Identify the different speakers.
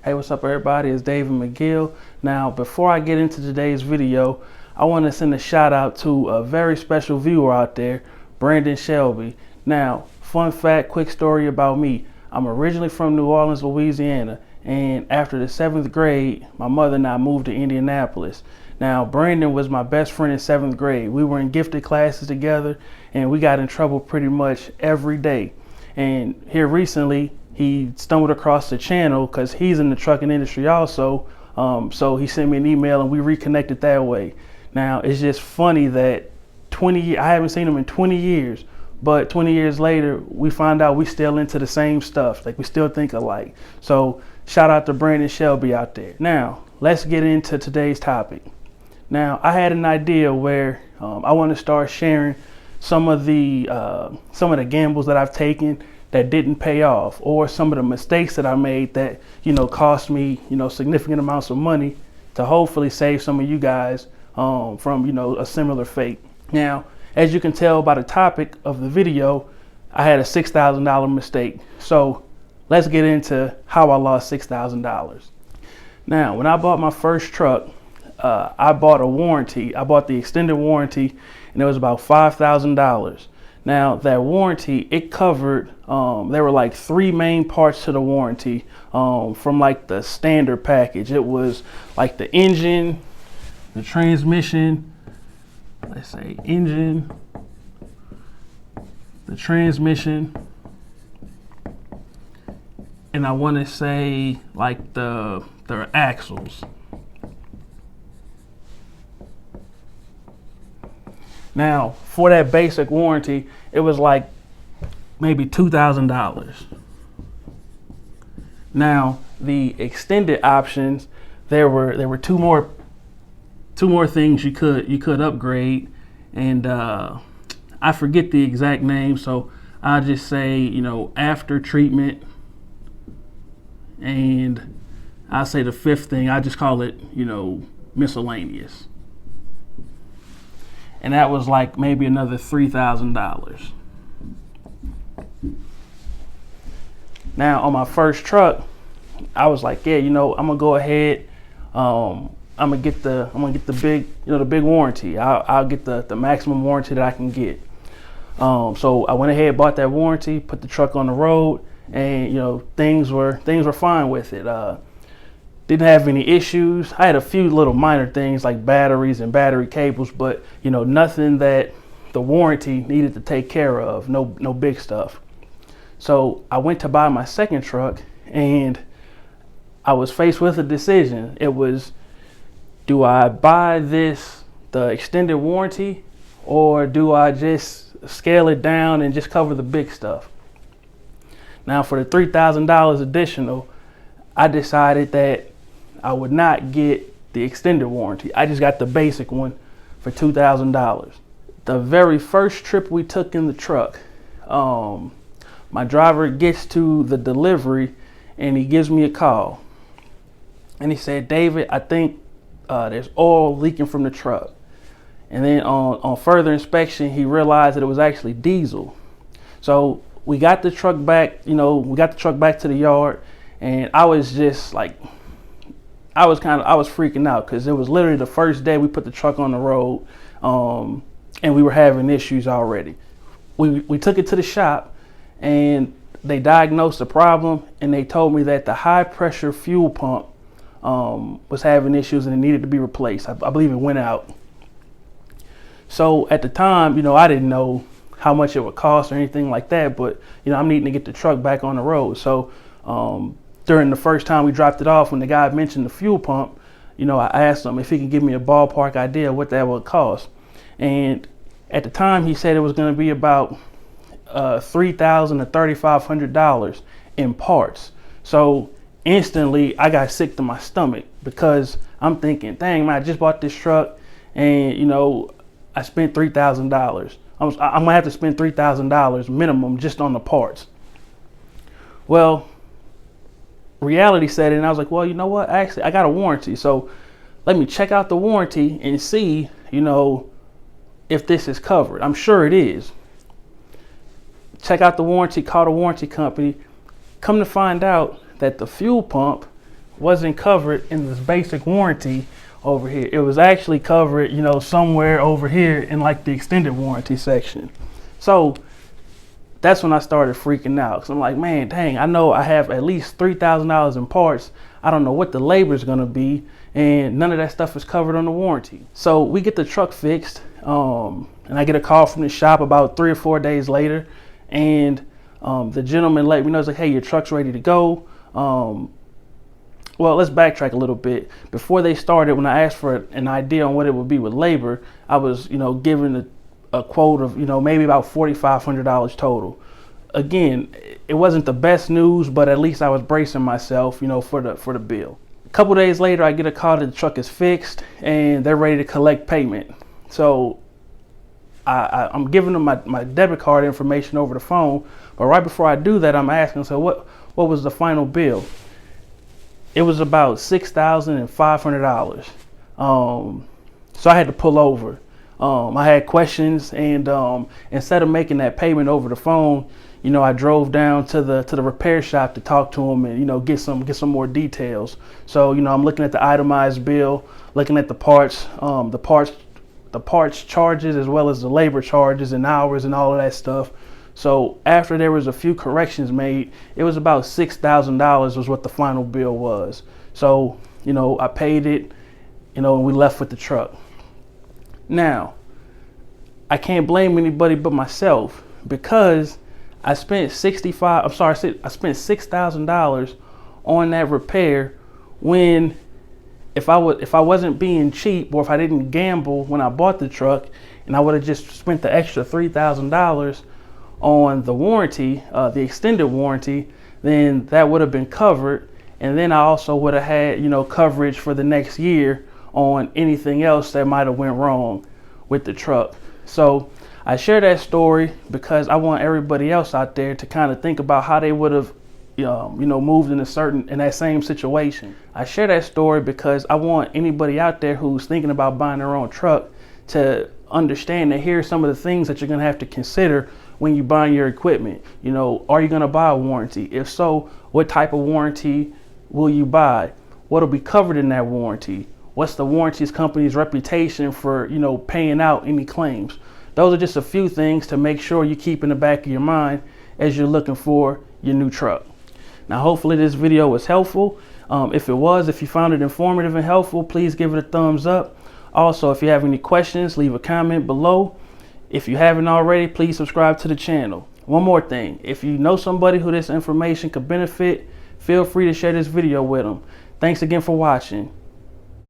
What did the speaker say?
Speaker 1: Hey, what's up everybody? It's David McGill. Now, before I get into today's video, I want to send a shout out to a very special viewer out there, Brandon Shelby. Now, fun fact, quick story about me. I'm originally from New Orleans, Louisiana, and after the 7th grade, my mother and I moved to Indianapolis. Now, Brandon was my best friend in 7th grade. We were in gifted classes together, and we got in trouble pretty much every day. And here recently, he stumbled across the channel because he's in the trucking industry also. So he sent me an email and we reconnected that way. Now, it's just funny that I haven't seen him in 20 years, but 20 years later, we find out we still into the same stuff. Like, we still think alike. So shout out to Brandon Shelby out there. Now, let's get into today's topic. Now, I had an idea where I want to start sharing some of the gambles that I've taken that didn't pay off, or some of the mistakes that I made that, cost me, significant amounts of money, to hopefully save some of you guys from, a similar fate. Now, as you can tell by the topic of the video, I had a $6,000 mistake. So let's get into how I lost $6,000. Now, when I bought my first truck, I bought a warranty. I bought the extended warranty, and it was about $5,000. Now, that warranty, it covered, there were like 3 main parts to the warranty from like the standard package. It was like the engine, the transmission, let's say engine, the transmission, and I want to say like the axles. Now, for that basic warranty, it was like maybe $2,000. Now, the extended options, there were two more things you could upgrade, and I forget the exact name, so I'll just say, after treatment, and I'll say the 5th thing, I just call it, miscellaneous. And that was like maybe another $3,000. Now, on my first truck, I was like, yeah, I'm gonna go ahead. I'm gonna get the big, the big warranty. I'll get the maximum warranty that I can get. So I went ahead, bought that warranty, put the truck on the road, and things were fine with it. Didn't have any issues. I had a few little minor things like batteries and battery cables, but nothing that the warranty needed to take care of. No big stuff. So I went to buy my second truck, and I was faced with a decision. It was, do I buy the extended warranty, or do I just scale it down and just cover the big stuff? Now, for the $3,000 additional, I decided that I would not get the extended warranty. I just got the basic one for $2,000. The very first trip we took in the truck, my driver gets to the delivery and he gives me a call. And he said, David, I think there's oil leaking from the truck. And then on further inspection, he realized that it was actually diesel. So we got the truck back, to the yard, and I was just like, I was freaking out, because it was literally the first day we put the truck on the road, and we were having issues already. We took it to the shop, and they diagnosed the problem, and they told me that the high pressure fuel pump was having issues and it needed to be replaced. I believe it went out. So at the time, I didn't know how much it would cost or anything like that, but I'm needing to get the truck back on the road. So during the first time we dropped it off, when the guy mentioned the fuel pump, I asked him if he could give me a ballpark idea of what that would cost. And at the time, he said it was going to be about $3,000 to $3,500 in parts. So instantly, I got sick to my stomach, because I'm thinking, dang, man, I just bought this truck, and I spent $3,000. I'm gonna have to spend $3,000 minimum just on the parts. Well, reality set in, and I was like, well, you know what? Actually, I got a warranty, so let me check out the warranty and see, if this is covered. I'm sure it is. Check out the warranty, call the warranty company. Come to find out that the fuel pump wasn't covered in this basic warranty over here. It was actually covered, you know, somewhere over here in like the extended warranty section. So that's when I started freaking out. Cause I'm like, man, dang, I know I have at least $3,000 in parts. I don't know what the labor is gonna be, and none of that stuff is covered on the warranty. So we get the truck fixed, and I get a call from the shop about 3 or 4 days later, and the gentleman let me know, like, hey, your truck's ready to go. Well, let's backtrack a little bit. Before they started, when I asked for an idea on what it would be with labor, I was, you know, given a quote of, you know, maybe about $4,500 total. Again, it wasn't the best news, but at least I was bracing myself, you know, for the bill. A couple days later, I get a call that the truck is fixed and they're ready to collect payment. So I'm giving them my debit card information over the phone, but right before I do that, I'm asking, so what was the final bill? It was about $6,500. So I had to pull over. I had questions, and instead of making that payment over the phone, you know, I drove down to the repair shop to talk to them and, you know, get some more details. So, you know, I'm looking at the itemized bill, looking at the parts charges, as well as the labor charges and hours and all of that stuff. So after there was a few corrections made, it was about $6,000 was what the final bill was. So, you know, I paid it, you know, and we left with the truck. Now, I can't blame anybody but myself, because I spent $6,000 on that repair, when if I wasn't being cheap, or if I didn't gamble when I bought the truck, and I would have just spent the extra $3,000 on the warranty, the extended warranty, then that would have been covered. And then I also would have had, you know, coverage for the next year on anything else that might have went wrong with the truck. So I share that story because I want everybody else out there to kind of think about how they would have, you know, moved in that same situation. I share that story because I want anybody out there who's thinking about buying their own truck to understand that here are some of the things that you're going to have to consider when you buy your equipment. You know, are you going to buy a warranty? If so, what type of warranty will you buy? What will be covered in that warranty? What's the warranty company's reputation for, you know, paying out any claims? Those are just a few things to make sure you keep in the back of your mind as you're looking for your new truck. Now, hopefully this video was helpful. If you found it informative and helpful, please give it a thumbs up. Also, if you have any questions, leave a comment below. If you haven't already, please subscribe to the channel. One more thing, if you know somebody who this information could benefit, feel free to share this video with them. Thanks again for watching.